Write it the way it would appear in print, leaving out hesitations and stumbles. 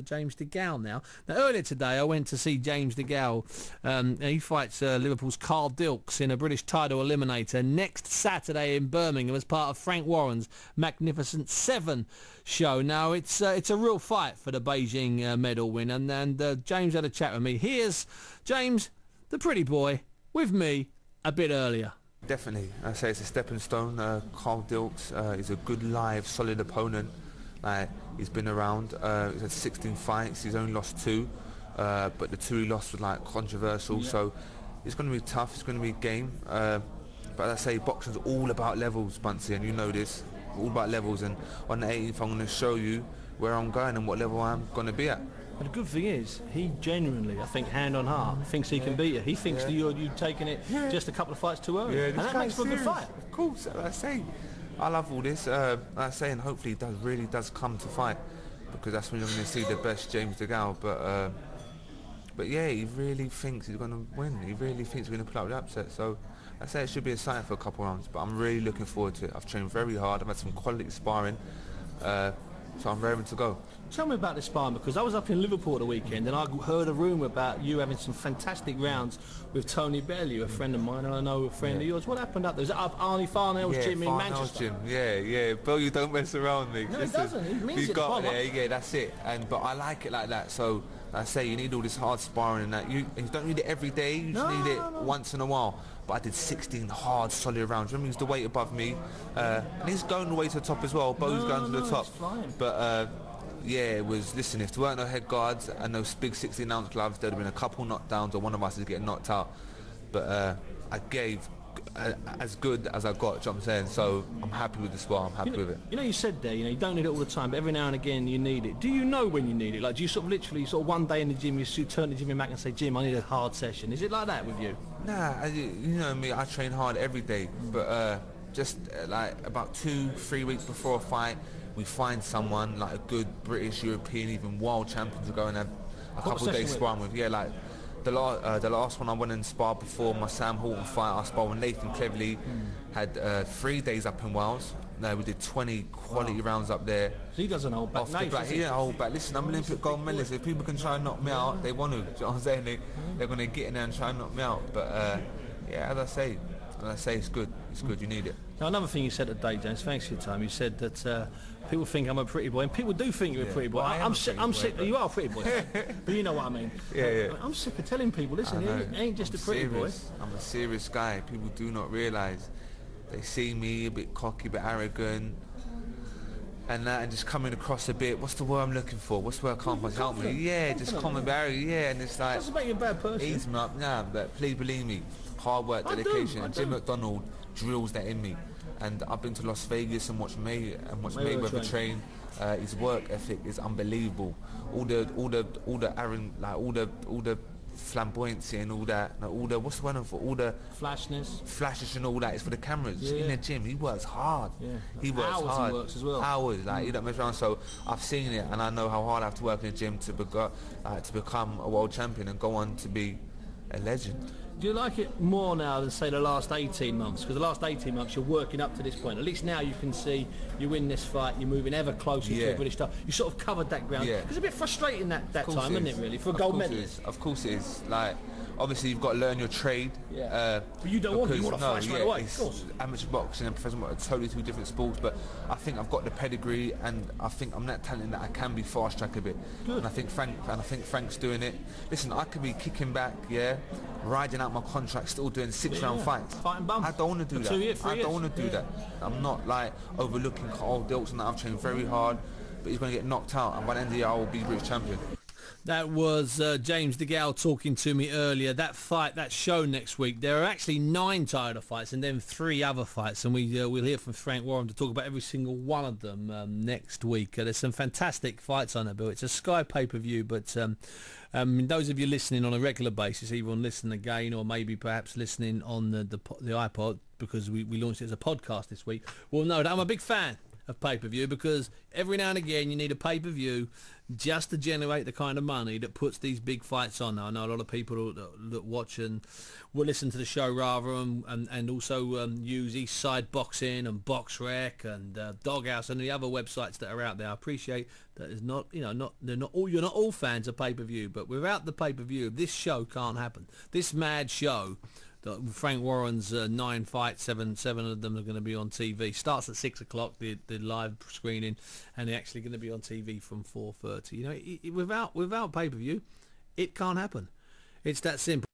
James DeGale now. Now, earlier today, I went to see James DeGale. He fights Liverpool's Carl Dilks in a British title eliminator next Saturday in Birmingham as part of Frank Warren's Magnificent 7 show. Now, it's a real fight for the Beijing medal win, and James had a chat with me. Here's James, the pretty boy, with me a bit earlier. Definitely, I say it's a stepping stone. Carl Dilks is a good, live, solid opponent. He's been around. He's had 16 fights. He's only lost 2, but the 2 he lost was controversial. Yeah. So it's going to be tough. It's going to be game. But as I say, boxing's all about levels, Buncey, and you know this. All about levels. And on the 18th, I'm going to show you where I'm going and what level I'm going to be at. But the good thing is, he genuinely, I think, hand on heart, thinks he can beat you. He thinks that you're taking it just a couple of fights too early. And that makes for a good fight. Of course, I say, I love all this. I say, and hopefully it really does come to fight, because that's when you're going to see the best James DeGale. But yeah, he really thinks he's going to win. He really thinks he's going to pull out the upset. So I say it should be exciting for a couple of rounds, but I'm really looking forward to it. I've trained very hard. I've had some quality sparring. So I'm raring to go. Tell me about this sparring, because I was up in Liverpool at the weekend and I heard a rumour about you having some fantastic rounds with Tony Bellew, a friend of mine, and I know a friend of yours. What happened up there? Was it up Arnie Farnell's gym in Manchester? Gym. Yeah. Bill, you don't mess around me. No, he doesn't. He means it. Yeah, that's it. But I like it like that. So I say you need all this hard sparring and that. You don't need it every day. You just need it once in a while. But I did 16 hard, solid rounds. Remember, he's the weight above me, and he's going all the way to the top as well. Bo's going to the top. But yeah, it was. Listen, if there weren't no head guards and those big 16-ounce gloves, there'd have been a couple knockdowns, or one of us is getting knocked out. But I gave as good as I got. Do you know what I'm saying? So I'm happy with the spar. I'm happy with it. You know, you said there, you don't need it all the time, but every now and again you need it. Do you know when you need it? Like, do you sort of literally one day in the gym, you turn the gym back and say, Jim, I need a hard session? Is it like that with you? Nah, you know me, I train hard every day, but just like about 2-3 weeks before a fight, we find someone like a good British, European, even world champion to go and have a couple of days sparring with. Yeah, like the last one I went and sparred before my Sam Horton fight, I sparred with Nathan Cleverly. Had 3 days up in Wales. No, we did 20 quality rounds up there. So he doesn't hold back. He didn't hold back. Listen, I'm Olympic gold medalist. If people can try and knock me out, they want to. Do you know what I'm saying? They're going to get in there and try and knock me out. But yeah, as I say, it's good. It's good. You need it. Now, another thing you said today, James, thanks for your time. You said that people think I'm a pretty boy, and people do think you're a pretty boy. Well, I'm sick. You are a pretty boy, but you know what I mean. Yeah. I'm sick of telling people, listen, he ain't just a pretty boy. I'm a serious guy. People do not realise. They see me a bit cocky, a bit arrogant, and just coming across a bit. What's the word I'm looking for? What's the word I can't help me? Yeah, just coming barrier. Yeah, and it's like. Doesn't make you a bad person. Ease me up, but please believe me. Hard work, dedication. And Jim McDonald drills that in me. And I've been to Las Vegas and watched Mayweather train. His work ethic is unbelievable. All the flamboyancy and all that. What's the one for? All the flashness and all that is for the cameras. Yeah. In the gym, he works hard. Yeah. He works hard. He works as well. Hours, he don't mess around. So I've seen it, and I know how hard I have to work in the gym to become a world champion and go on to be a legend. Do you like it more now than, say, the last 18 months? Because the last 18 months you're working up to this point. At least now you can see you win this fight, you're moving ever closer to a British title. You sort of covered that ground. It's a bit frustrating that time, isn't it, really, for a gold medalist? Of course it is. Like, obviously you've got to learn your trade. But you don't want to. You want to fight straight away, of course. Amateur boxing and professional boxing are totally two different sports, but I think I've got the pedigree, and I think I'm that talented that I can be fast track a bit. Good. And I think Frank's doing it. Listen, I could be kicking back, riding out my contract, still doing 6-round fights. Fighting bums. I don't want to do that. I don't want to do that. I'm not like overlooking Carl Dilks and that. I've trained very hard, but he's going to get knocked out, and by the end of the year I will be British champion. That was James DeGale talking to me earlier. That fight, that show next week, there are actually 9 title fights and then 3 other fights, and we'll hear from Frank Warren to talk about every single one of them next week. There's some fantastic fights on it, Bill. It's a Sky pay-per-view, but those of you listening on a regular basis, either on Listen Again or maybe perhaps listening on the iPod, because we launched it as a podcast this week, will know that I'm a big fan of pay-per-view, because every now and again you need a pay-per-view just to generate the kind of money that puts these big fights on. Now, I know a lot of people that watch and will listen to the show rather and also use East Side Boxing and Box Rec and Doghouse and the other websites that are out there. I appreciate that it's not, you know, you're not all fans of pay-per-view, but without the pay-per-view, this show can't happen. This mad show, Frank Warren's 9 fights, seven of them are going to be on TV. Starts at 6 o'clock, the live screening, and they're actually going to be on TV from 4:30. You know, without pay-per-view, it can't happen. It's that simple.